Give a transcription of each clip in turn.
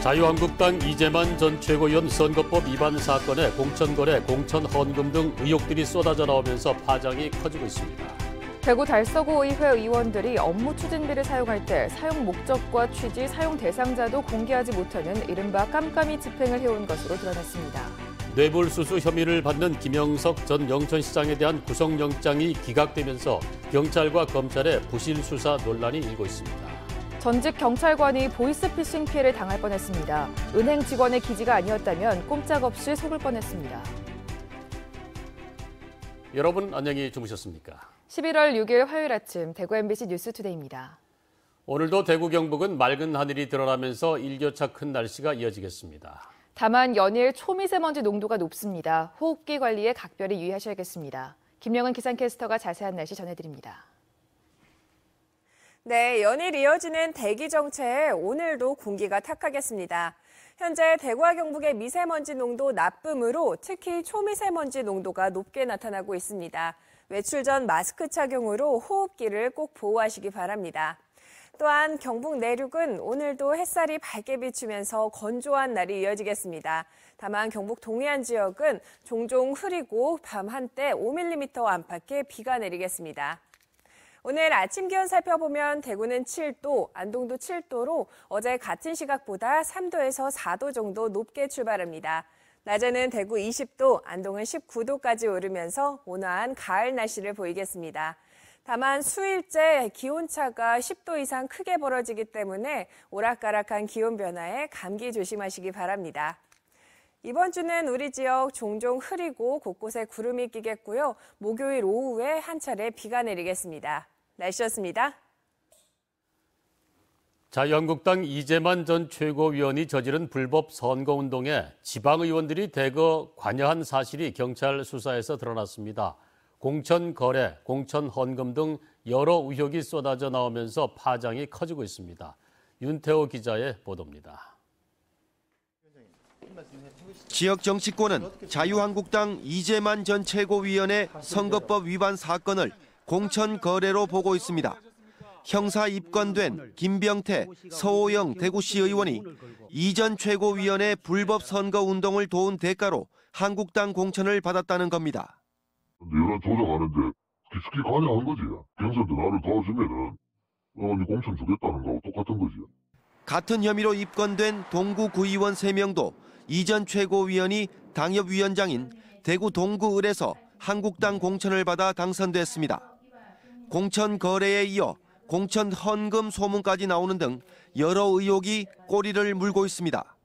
자유한국당 이재만 전 최고위원 선거법 위반 사건에 공천거래, 공천헌금 등 의혹들이 쏟아져 나오면서 파장이 커지고 있습니다. 대구 달서구 의회 의원들이 업무 추진비를 사용할 때 사용 목적과 취지, 사용 대상자도 공개하지 못하는 이른바 깜깜이 집행을 해온 것으로 드러났습니다. 뇌물수수 혐의를 받는 김영석 전 영천시장에 대한 구속영장이 기각되면서 경찰과 검찰의 부실 수사 논란이 일고 있습니다. 전직 경찰관이 보이스피싱 피해를 당할 뻔했습니다. 은행 직원의 기지가 아니었다면 꼼짝없이 속을 뻔했습니다. 여러분 안녕히 주무셨습니까? 11월 6일 화요일 아침 대구 MBC 뉴스투데이입니다. 오늘도 대구 경북은 맑은 하늘이 드러나면서 일교차 큰 날씨가 이어지겠습니다. 다만 연일 초미세먼지 농도가 높습니다. 호흡기 관리에 각별히 유의하셔야겠습니다. 김영은 기상캐스터가 자세한 날씨 전해드립니다. 네, 연일 이어지는 대기 정체에 오늘도 공기가 탁하겠습니다. 현재 대구와 경북의 미세먼지 농도 나쁨으로 특히 초미세먼지 농도가 높게 나타나고 있습니다. 외출 전 마스크 착용으로 호흡기를 꼭 보호하시기 바랍니다. 또한 경북 내륙은 오늘도 햇살이 밝게 비추면서 건조한 날이 이어지겠습니다. 다만 경북 동해안 지역은 종종 흐리고 밤 한때 5mm 안팎의 비가 내리겠습니다. 오늘 아침 기온 살펴보면 대구는 7도, 안동도 7도로 어제 같은 시각보다 3도에서 4도 정도 높게 출발합니다. 낮에는 대구 20도, 안동은 19도까지 오르면서 온화한 가을 날씨를 보이겠습니다. 다만 수일째 기온차가 10도 이상 크게 벌어지기 때문에 오락가락한 기온 변화에 감기 조심하시기 바랍니다. 이번 주는 우리 지역 종종 흐리고 곳곳에 구름이 끼겠고요. 목요일 오후에 한 차례 비가 내리겠습니다. 날씨였습니다. 자유한국당 이재만 전 최고위원이 저지른 불법 선거운동에 지방의원들이 대거 관여한 사실이 경찰 수사에서 드러났습니다. 공천 거래, 공천 헌금 등 여러 의혹이 쏟아져 나오면서 파장이 커지고 있습니다. 윤태호 기자의 보도입니다. 지역 정치권은 자유한국당 이재만 전 최고위원의 선거법 위반 사건을 공천 거래로 보고 있습니다. 형사 입건된 김병태, 서호영 대구시 의원이 이 전 최고위원의 불법 선거운동을 도운 대가로 한국당 공천을 받았다는 겁니다. 여론 조작하는데 깊숙이 관여한 거지. 경선도 나를 도와주면은 공천 주겠다는 거하고 똑같은 거지. 같은 혐의로 입건된 동구 구의원 3명도 이 전 최고위원이 당협위원장인 대구 동구을에서 한국당 공천을 받아 당선됐습니다. 공천 거래에 이어 공천 헌금 소문까지 나오는 등 여러 의혹이 꼬리를 물고 있습니다.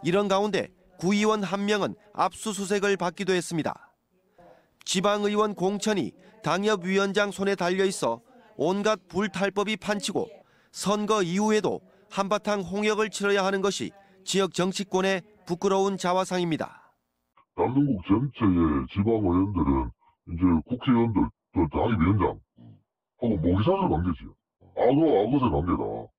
이런 가운데 구의원 1명은 압수수색을 받기도 했습니다. 지방의원 공천이 당협위원장 손에 달려있어 온갖 불탈법이 판치고 선거 이후에도 한바탕 홍역을 치러야 하는 것이 지역 정치권의 부끄러운 자화상입니다. 남동국 전체의 지방의원들은 이제 국회의원들, 당협위원장 하고 모기사슬 관계지. 악어새 관계다.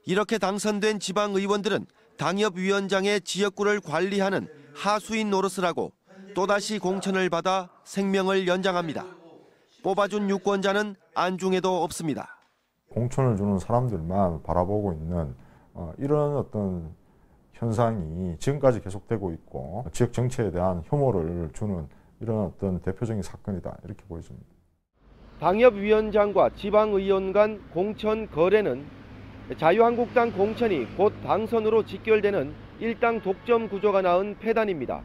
이렇게 당선된 지방의원들은 당협위원장의 지역구를 관리하는 하수인 노릇을 하고 또다시 공천을 받아 생명을 연장합니다. 뽑아준 유권자는 안중에도 없습니다. 공천을 주는 사람들만 바라보고 있는 이런 어떤 현상이 지금까지 계속되고 있고 지역 정치에 대한 혐오를 주는 이런 어떤 대표적인 사건이다 이렇게 보여집니다. 당협위원장과 지방의원 간 공천 거래는 자유한국당 공천이 곧 당선으로 직결되는 일당 독점 구조가 낳은 폐단입니다.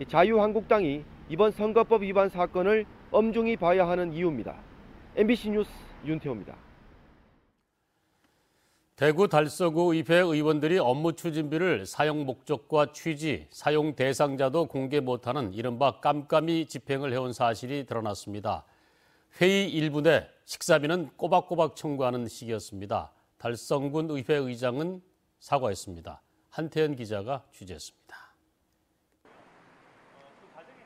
자유한국당이 이번 선거법 위반 사건을 엄중히 봐야 하는 이유입니다. MBC 뉴스 윤태호입니다. 대구 달서구 의회 의원들이 업무 추진비를 사용 목적과 취지, 사용 대상자도 공개 못하는 이른바 깜깜이 집행을 해온 사실이 드러났습니다. 회의 1분 내 식사비는 꼬박꼬박 청구하는 시기였습니다. 달성군 의회 의장은 사과했습니다. 한태현 기자가 취재했습니다.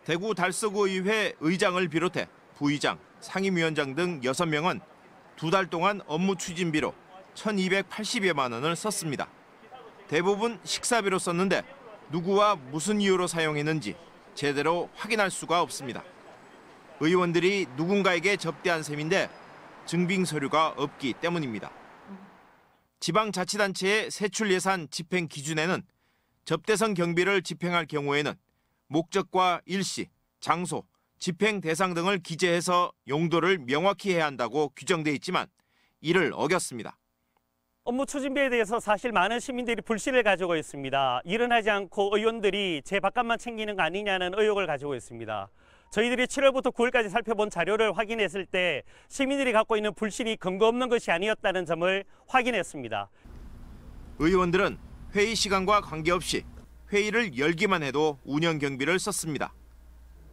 대구 달서구 의회 의장을 비롯해 부의장, 상임위원장 등 6명은 2달 동안 업무 추진비로 1,280여만 원을 썼습니다. 대부분 식사비로 썼는데 누구와 무슨 이유로 사용했는지 제대로 확인할 수가 없습니다. 의원들이 누군가에게 접대한 셈인데 증빙 서류가 없기 때문입니다. 지방자치단체의 세출 예산 집행 기준에는 접대성 경비를 집행할 경우에는 목적과 일시, 장소, 집행 대상 등을 기재해서 용도를 명확히 해야 한다고 규정돼 있지만 이를 어겼습니다. 업무 추진비에 대해서 사실 많은 시민들이 불신을 가지고 있습니다. 일어나지 않고 의원들이 제 밥값만 챙기는 거 아니냐는 의혹을 가지고 있습니다. 저희들이 7월부터 9월까지 살펴본 자료를 확인했을 때 시민들이 갖고 있는 불신이 근거 없는 것이 아니었다는 점을 확인했습니다. 의원들은 회의 시간과 관계없이 회의를 열기만 해도 운영 경비를 썼습니다.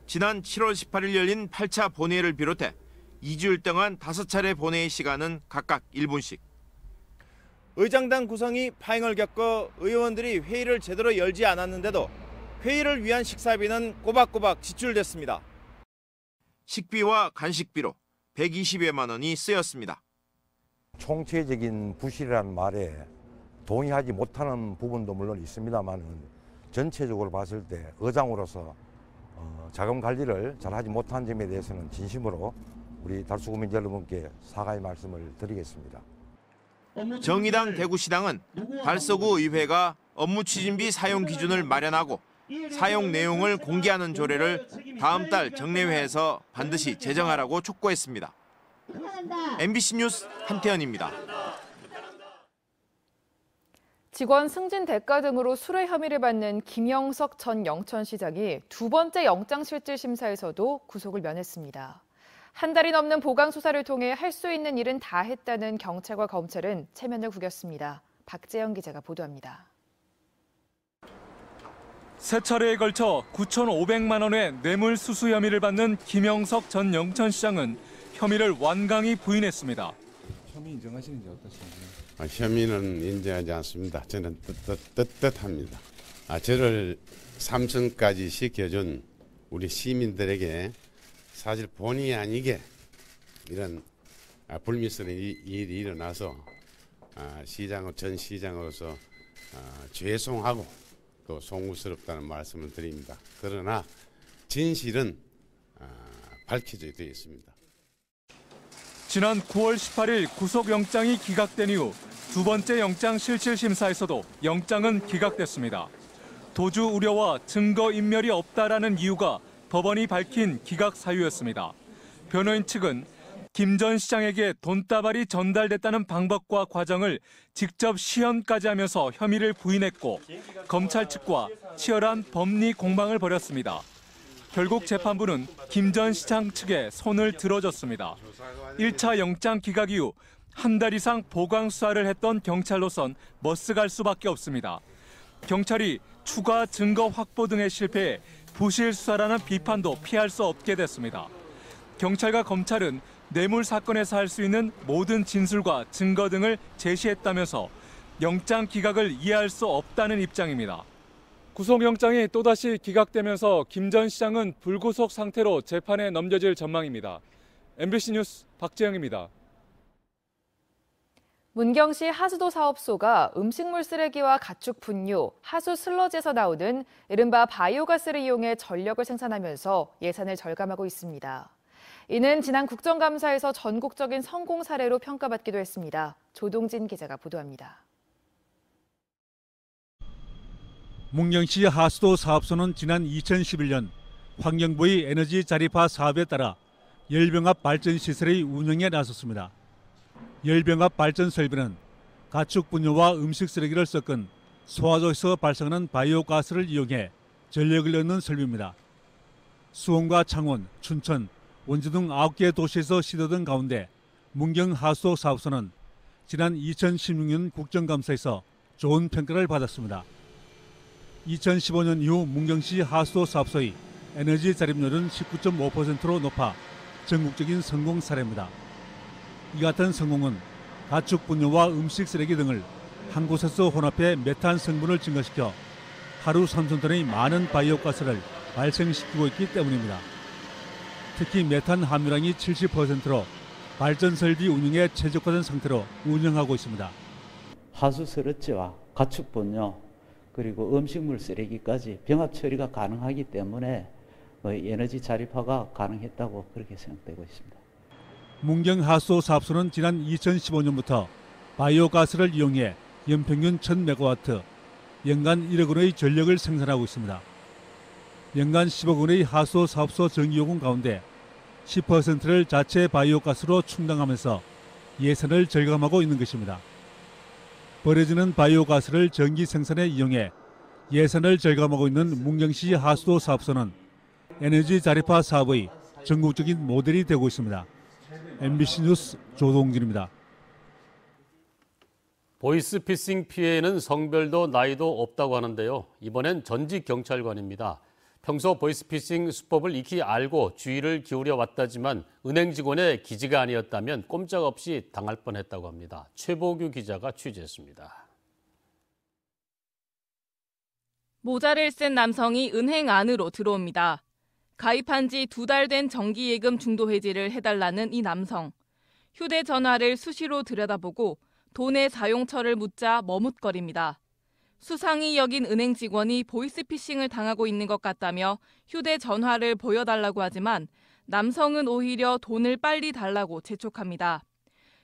지난 7월 18일 열린 8차 본회의를 비롯해 2주일 동안 5차례 본회의 시간은 각각 1분씩. 의장단 구성이 파행을 겪어 의원들이 회의를 제대로 열지 않았는데도 회의를 위한 식사비는 꼬박꼬박 지출됐습니다. 식비와 간식비로 120여만 원이 쓰였습니다. 총체적인 부실이라는 말에 동의하지 못하는 부분도 물론 있습니다만 전체적으로 봤을 때 의장으로서 자금 관리를 잘하지 못한 점에 대해서는 진심으로 우리 달서구민 여러분께 사과의 말씀을 드리겠습니다. 정의당 대구시당은 달서구 의회가 업무추진비 사용 기준을 마련하고 사용 내용을 공개하는 조례를 다음 달 정례회에서 반드시 제정하라고 촉구했습니다. MBC 뉴스 한태현입니다. 직원 승진 대가 등으로 수뢰 혐의를 받는 김영석 전 영천시장이 두 번째 영장실질심사에서도 구속을 면했습니다. 한 달이 넘는 보강 수사를 통해 할 수 있는 일은 다 했다는 경찰과 검찰은 체면을 구겼습니다. 박재영 기자가 보도합니다. 세 차례에 걸쳐 9,500만 원의 뇌물수수 혐의를 받는 김영석 전 영천시장은 혐의를 완강히 부인했습니다. 혐의 인정하시는지 어떠신가요? 혐의는 인정하지 않습니다. 저는 떳떳합니다. 저를 삼선까지 시켜준 우리 시민들에게 사실 본의 아니게 이런 불미스러운 일이 일어나서 전 시장으로서 죄송하고 또 송구스럽다는 말씀을 드립니다. 그러나 진실은 밝혀져야 되겠습니다. 지난 9월 18일 구속영장이 기각된 이후 두 번째 영장실질심사에서도 영장은 기각됐습니다. 도주 우려와 증거인멸이 없다라는 이유가 법원이 밝힌 기각 사유였습니다. 변호인 측은 김 전 시장에게 돈다발이 전달됐다는 방법과 과정을 직접 시연까지 하면서 혐의를 부인했고 검찰 측과 치열한 법리 공방을 벌였습니다. 결국 재판부는 김 전 시장 측에 손을 들어줬습니다. 1차 영장 기각 이후 한 달 이상 보강 수사를 했던 경찰로선 머쓱할 수밖에 없습니다. 경찰이 추가 증거 확보 등에 실패해 부실 수사라는 비판도 피할 수 없게 됐습니다. 경찰과 검찰은 뇌물 사건에서 할 수 있는 모든 진술과 증거 등을 제시했다면서 영장 기각을 이해할 수 없다는 입장입니다. 구속영장이 또다시 기각되면서 김 전 시장은 불구속 상태로 재판에 넘겨질 전망입니다. MBC 뉴스 박재영입니다. 문경시 하수도 사업소가 음식물 쓰레기와 가축 분유, 하수 슬러지에서 나오는 이른바 바이오가스를 이용해 전력을 생산하면서 예산을 절감하고 있습니다. 이는 지난 국정감사에서 전국적인 성공 사례로 평가받기도 했습니다. 조동진 기자가 보도합니다. 문경시 하수도 사업소는 지난 2011년 환경부의 에너지 자립화 사업에 따라 열병합 발전 시설의 운영에 나섰습니다. 열병합 발전 설비는 가축 분유와 음식 쓰레기를 섞은 소화조에서 발생하는 바이오가스를 이용해 전력을 얻는 설비입니다. 수원과 창원, 춘천, 원주 등 9개 도시에서 시도된 가운데 문경 하수도 사업소는 지난 2016년 국정감사에서 좋은 평가를 받았습니다. 2015년 이후 문경시 하수도 사업소의 에너지 자립률은 19.5%로 높아 전국적인 성공 사례입니다. 이 같은 성공은 가축 분유와 음식 쓰레기 등을 한 곳에서 혼합해 메탄 성분을 증가시켜 하루 3,000톤의 많은 바이오가스를 발생시키고 있기 때문입니다. 특히 메탄 함유량이 70%로 발전 설비 운영에 최적화된 상태로 운영하고 있습니다. 하수 슬러지와 가축 분유 그리고 음식물 쓰레기까지 병합 처리가 가능하기 때문에 에너지 자립화가 가능했다고 그렇게 생각되고 있습니다. 문경 하수도 사업소는 지난 2015년부터 바이오가스를 이용해 연평균 1000메가와트, 연간 1억 원의 전력을 생산하고 있습니다. 연간 10억 원의 하수도 사업소 전기요금 가운데 10%를 자체 바이오가스로 충당하면서 예산을 절감하고 있는 것입니다. 버려지는 바이오가스를 전기 생산에 이용해 예산을 절감하고 있는 문경시 하수도 사업소는 에너지 자립화 사업의 전국적인 모델이 되고 있습니다. MBC 뉴스 조동진입니다. 보이스피싱 피해에는 성별도 나이도 없다고 하는데요. 이번엔 전직 경찰관입니다. 평소 보이스피싱 수법을 익히 알고 주의를 기울여 왔다지만 은행 직원의 기지가 아니었다면 꼼짝없이 당할 뻔했다고 합니다. 최보규 기자가 취재했습니다. 모자를 쓴 남성이 은행 안으로 들어옵니다. 가입한 지 2달 된 정기예금 중도 해지를 해달라는 이 남성. 휴대전화를 수시로 들여다보고 돈의 사용처를 묻자 머뭇거립니다. 수상히 여긴 은행 직원이 보이스피싱을 당하고 있는 것 같다며 휴대전화를 보여달라고 하지만 남성은 오히려 돈을 빨리 달라고 재촉합니다.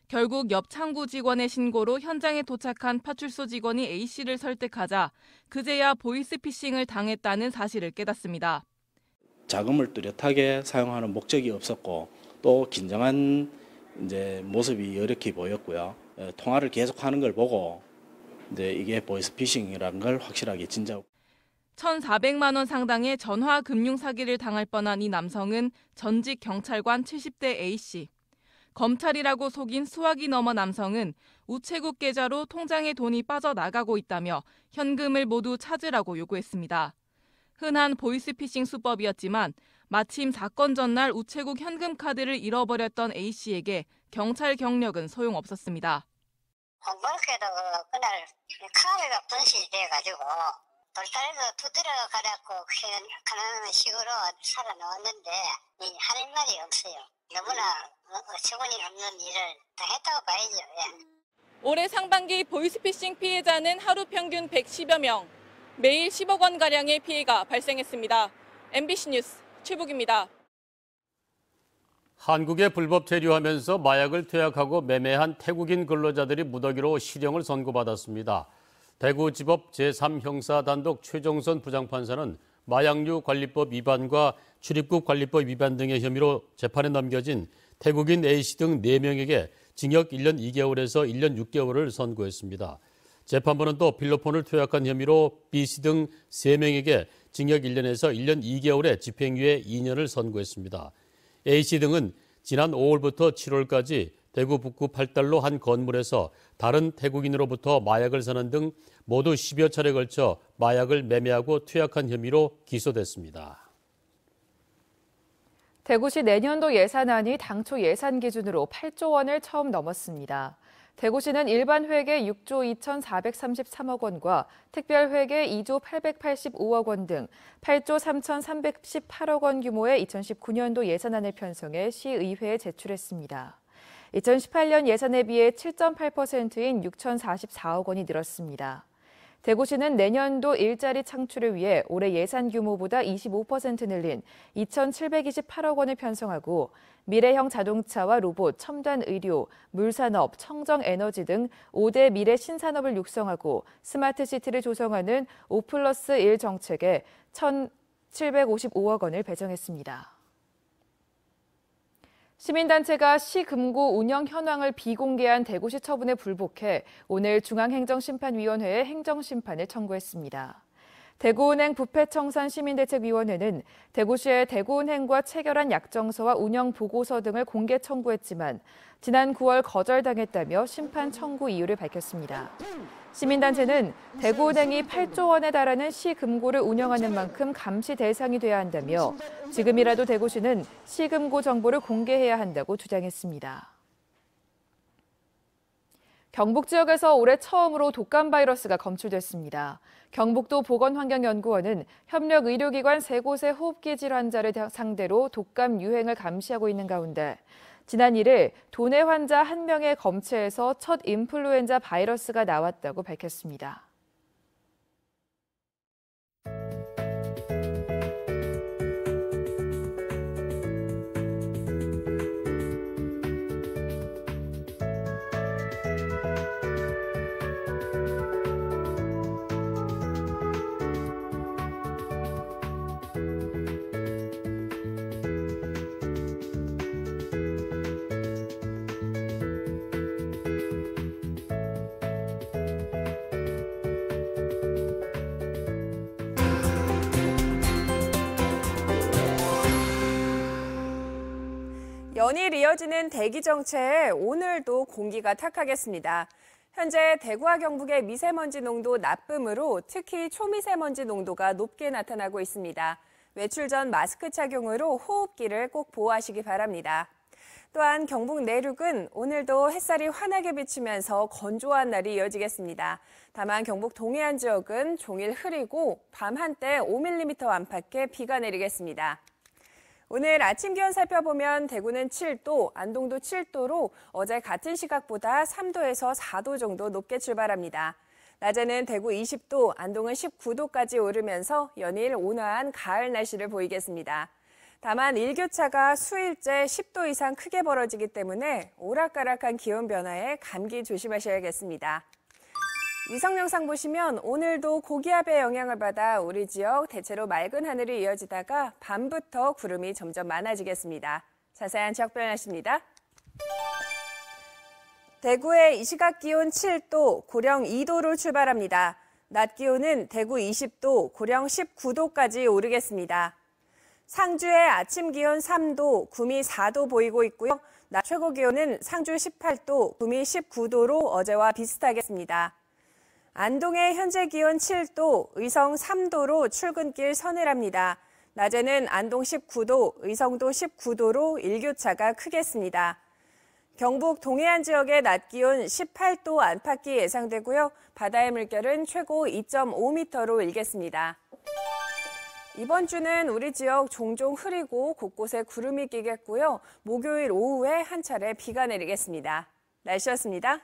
결국 옆 창구 직원의 신고로 현장에 도착한 파출소 직원이 A씨를 설득하자 그제야 보이스피싱을 당했다는 사실을 깨닫습니다. 자금을 뚜렷하게 사용하는 목적이 없었고 또 긴장한 모습이 여력해 보였고요. 통화를 계속하는 걸 보고 이게 보이스피싱이라는 걸 확실하게 진짜고. 1,400만 원 상당의 전화 금융 사기를 당할 뻔한 이 남성은 전직 경찰관 70대 A씨. 검찰이라고 속인 수학이 넘어 남성은 우체국 계좌로 통장에 돈이 빠져나가고 있다며 현금을 모두 찾으라고 요구했습니다. 흔한 보이스피싱 수법이었지만 마침 사건 전날 우체국 현금 카드를 잃어버렸던 A씨에게 경찰 경력은 소용없었습니다. 공교롭게도 그날 카드가 분실이 돼가지고 돌탈에서 두드려 가려고 하는 식으로 살아나왔는데 할 말이 없어요. 너무나 어처구니 없는 일을 당했다고 봐야죠. 예. 올해 상반기 보이스피싱 피해자는 하루 평균 110여 명, 매일 10억 원가량의 피해가 발생했습니다. MBC 뉴스 최복입니다. 한국에 불법 체류하면서 마약을 투약하고 매매한 태국인 근로자들이 무더기로 실형을 선고받았습니다. 대구지법 제3형사단독 최종선 부장판사는 마약류 관리법 위반과 출입국 관리법 위반 등의 혐의로 재판에 넘겨진 태국인 A씨 등 4명에게 징역 1년 2개월에서 1년 6개월을 선고했습니다. 재판부는 또 필로폰을 투약한 혐의로 B씨 등 3명에게 징역 1년에서 1년 2개월의 집행유예 2년을 선고했습니다. A씨 등은 지난 5월부터 7월까지 대구 북구 8달로 한 건물에서 다른 태국인으로부터 마약을 사는 등 모두 10여 차례 걸쳐 마약을 매매하고 투약한 혐의로 기소됐습니다. 대구시 내년도 예산안이 당초 예산 기준으로 8조 원을 처음 넘었습니다. 대구시는 일반 회계 6조 2,433억 원과 특별 회계 2조 885억 원 등 8조 3,318억 원 규모의 2019년도 예산안을 편성해 시의회에 제출했습니다. 2018년 예산에 비해 7.8%인 6,044억 원이 늘었습니다. 대구시는 내년도 일자리 창출을 위해 올해 예산 규모보다 25% 늘린 2,728억 원을 편성하고 미래형 자동차와 로봇, 첨단 의료, 물산업, 청정에너지 등 5대 미래 신산업을 육성하고 스마트시티를 조성하는 5+1 정책에 1,755억 원을 배정했습니다. 시민단체가 시금고 운영 현황을 비공개한 대구시 처분에 불복해 오늘 중앙행정심판위원회에 행정심판을 청구했습니다. 대구은행 부패청산 시민대책위원회는 대구시의 대구은행과 체결한 약정서와 운영보고서 등을 공개 청구했지만 지난 9월 거절당했다며 심판 청구 이유를 밝혔습니다. 시민단체는 대구은행이 8조 원에 달하는 시금고를 운영하는 만큼 감시 대상이 돼야 한다며 지금이라도 대구시는 시금고 정보를 공개해야 한다고 주장했습니다. 경북 지역에서 올해 처음으로 독감 바이러스가 검출됐습니다. 경북도 보건환경연구원은 협력 의료기관 3곳의 호흡기 질 환자를 상대로 독감 유행을 감시하고 있는 가운데 지난 1일 도내 환자 1명의 검체에서 첫 인플루엔자 바이러스가 나왔다고 밝혔습니다. 연일 이어지는 대기 정체에 오늘도 공기가 탁하겠습니다. 현재 대구와 경북의 미세먼지 농도 나쁨으로 특히 초미세먼지 농도가 높게 나타나고 있습니다. 외출 전 마스크 착용으로 호흡기를 꼭 보호하시기 바랍니다. 또한 경북 내륙은 오늘도 햇살이 환하게 비치면서 건조한 날이 이어지겠습니다. 다만 경북 동해안 지역은 종일 흐리고 밤 한때 5mm 안팎의 비가 내리겠습니다. 오늘 아침 기온 살펴보면 대구는 7도, 안동도 7도로 어제 같은 시각보다 3도에서 4도 정도 높게 출발합니다. 낮에는 대구 20도, 안동은 19도까지 오르면서 연일 온화한 가을 날씨를 보이겠습니다. 다만 일교차가 수일째 10도 이상 크게 벌어지기 때문에 오락가락한 기온 변화에 감기 조심하셔야겠습니다. 위성 영상 보시면 오늘도 고기압의 영향을 받아 우리 지역 대체로 맑은 하늘이 이어지다가 밤부터 구름이 점점 많아지겠습니다. 자세한 지역별 날씨입니다. 대구의 이 시각 기온 7도, 고령 2도로 출발합니다. 낮 기온은 대구 20도, 고령 19도까지 오르겠습니다. 상주의 아침 기온 3도, 구미 4도 보이고 있고요. 낮 최고 기온은 상주 18도, 구미 19도로 어제와 비슷하겠습니다. 안동의 현재 기온 7도, 의성 3도로 출근길 서늘합니다. 낮에는 안동 19도, 의성도 19도로 일교차가 크겠습니다. 경북 동해안 지역의 낮 기온 18도 안팎이 예상되고요. 바다의 물결은 최고 2.5m로 일겠습니다. 이번 주는 우리 지역 종종 흐리고 곳곳에 구름이 끼겠고요. 목요일 오후에 한 차례 비가 내리겠습니다. 날씨였습니다.